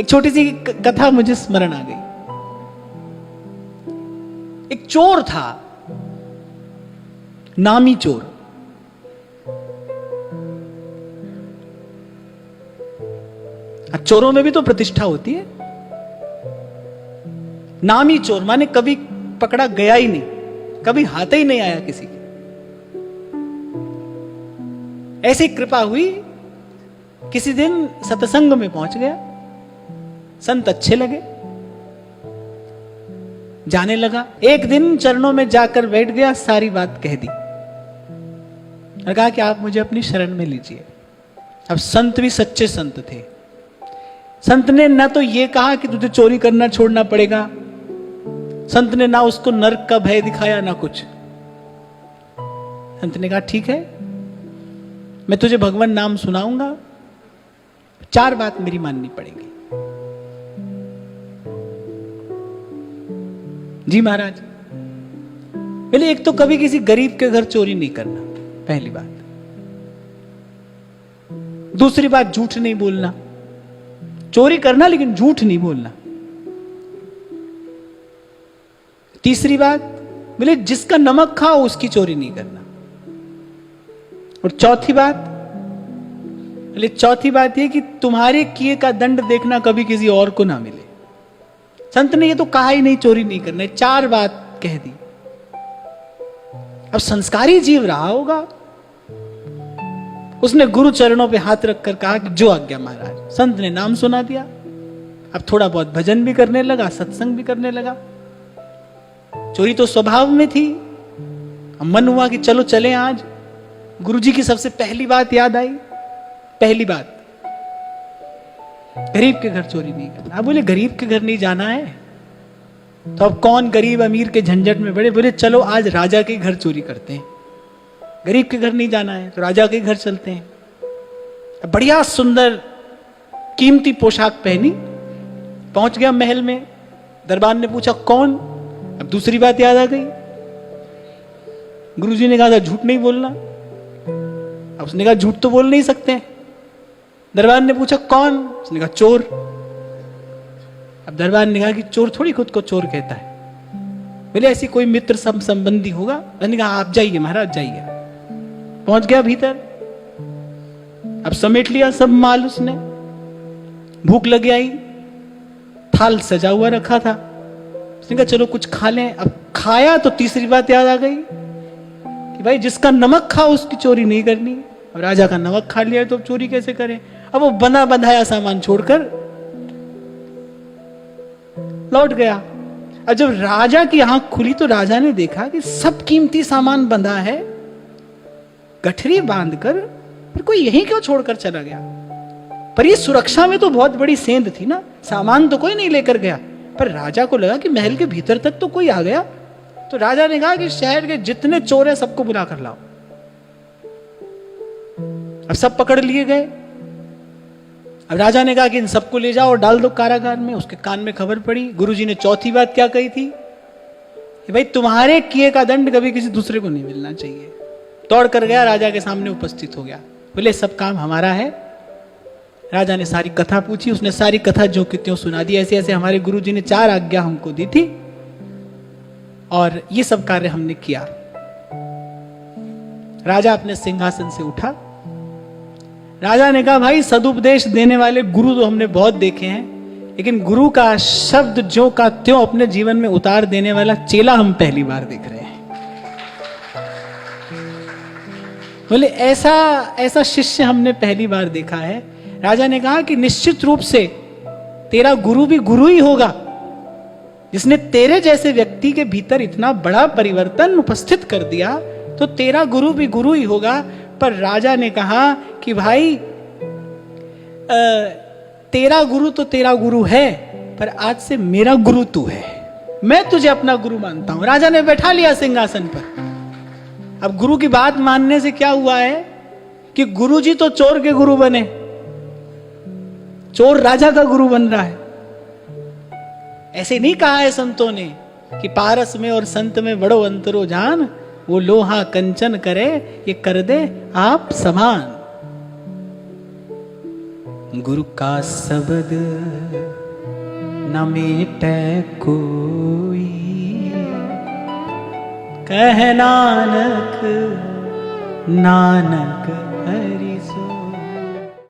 एक छोटी सी कथा मुझे स्मरण आ गई। एक चोर था, नामी चोर। चोरों में भी तो प्रतिष्ठा होती है। नामी चोर माने कभी पकड़ा गया ही नहीं, कभी हाथ ही नहीं आया किसी के। ऐसी कृपा हुई, किसी दिन सत्संग में पहुंच गया, संत अच्छे लगे, जाने लगा। एक दिन चरणों में जाकर बैठ गया, सारी बात कह दी और कहा कि आप मुझे अपनी शरण में लीजिए। अब संत भी सच्चे संत थे। संत ने ना तो ये कहा कि तुझे चोरी करना छोड़ना पड़ेगा, संत ने ना उसको नरक का भय दिखाया ना कुछ। संत ने कहा ठीक है, मैं तुझे भगवान नाम सुनाऊंगा, 4 बात मेरी माननी पड़ेगी। जी महाराज। पहले एक तो कभी किसी गरीब के घर चोरी नहीं करना, पहली बात। दूसरी बात, झूठ नहीं बोलना। चोरी करना लेकिन झूठ नहीं बोलना। तीसरी बात, बोले जिसका नमक खाओ उसकी चोरी नहीं करना। और चौथी बात, बोले चौथी बात यह कि तुम्हारे किए का दंड देखना कभी किसी और को ना मिले। संत ने ये तो कहा ही नहीं चोरी नहीं करना, 4 बात कह दी। अब संस्कारी जीव रहा होगा, उसने गुरु चरणों पे हाथ रखकर कहा कि जो आज्ञा महाराज। संत ने नाम सुना दिया। अब थोड़ा बहुत भजन भी करने लगा, सत्संग भी करने लगा। चोरी तो स्वभाव में थी। अब मन हुआ कि चलो चले आज। गुरुजी की सबसे पहली बात याद आई। पहली बात, गरीब के घर चोरी नहीं करना। अब बोले गरीब के घर नहीं जाना है तो अब कौन गरीब अमीर के झंझट में पड़े। बोले चलो आज राजा के घर चोरी करते हैं। गरीब के घर नहीं जाना है तो राजा के घर चलते हैं। बढ़िया सुंदर कीमती पोशाक पहनी, पहुंच गया महल में। दरबार ने पूछा कौन। अब दूसरी बात याद आ गई। गुरुजी ने कहा था झूठ नहीं बोलना। अब उसने कहा झूठ तो बोल नहीं सकते। दरबार ने पूछा कौन। उसने कहा चोर। अब दरबार ने कहा कि चोर थोड़ी खुद को चोर कहता है। बोले ऐसी कोई मित्र संबंधी होगा। उसने कहा आप जाइए महाराज जाइए। पहुंच गया भीतर। अब समेट लिया सब माल उसने। भूख लग आई, थाल सजा हुआ रखा था। उसने कहा चलो कुछ खा लें। अब खाया तो तीसरी बात याद आ गई कि भाई जिसका नमक खाओ उसकी चोरी नहीं करनी। अब राजा का नमक खा लिया तो अब चोरी कैसे करें। अब वो बंधा बंधाया सामान छोड़कर लौट गया। अब जब राजा की आंख खुली तो राजा ने देखा कि सब कीमती सामान बंधा है, गठरी बांधकर, फिर कोई यहीं क्यों छोड़कर चला गया। पर ये सुरक्षा में तो बहुत बड़ी सेंध थी ना, सामान तो कोई नहीं लेकर गया। पर राजा को लगा कि महल के भीतर तक तो कोई आ गया। तो राजा ने कहा कि शहर के जितने चोर हैं सबको बुला कर लाओ। अब सब पकड़ लिए गए। अब राजा ने कहा कि इन सबको ले जाओ और डाल दो कारागार में। उसके कान में खबर पड़ी। गुरुजी ने चौथी बात क्या कही थी कि भाई तुम्हारे किए का दंड कभी किसी दूसरे को नहीं मिलना चाहिए। दौड़ कर गया, राजा के सामने उपस्थित हो गया। बोले सब काम हमारा है। राजा ने सारी कथा पूछी। उसने सारी कथा जो कि त्यों सुना दी। ऐसे ऐसे हमारे गुरुजी ने 4 आज्ञा हमको दी थी और ये सब कार्य हमने किया। राजा अपने सिंहासन से उठा। राजा ने कहा भाई सदुपदेश देने वाले गुरु तो हमने बहुत देखे हैं, लेकिन गुरु का शब्द जो का त्यों अपने जीवन में उतार देने वाला चेला हम पहली बार देख रहे हैं। बोले ऐसा ऐसा शिष्य हमने पहली बार देखा है। राजा ने कहा कि निश्चित रूप से तेरा गुरु भी गुरु ही होगा, जिसने तेरे जैसे व्यक्ति के भीतर इतना बड़ा परिवर्तन उपस्थित कर दिया, तो तेरा गुरु भी गुरु ही होगा। पर राजा ने कहा कि भाई तेरा गुरु तो तेरा गुरु है, पर आज से मेरा गुरु तू है। मैं तुझे अपना गुरु मानता हूं। राजा ने बैठा लिया सिंहासन पर। अब गुरु की बात मानने से क्या हुआ है कि गुरु जी तो चोर के गुरु बने, चोर राजा का गुरु बन रहा है। ऐसे नहीं कहा है संतों ने कि पारस में और संत में बड़ो अंतरो जान, वो लोहा कंचन करे ये कर दे आप समान। गुरु का शब्द न मेटै कोई। कह नानक नानक हरि सोई।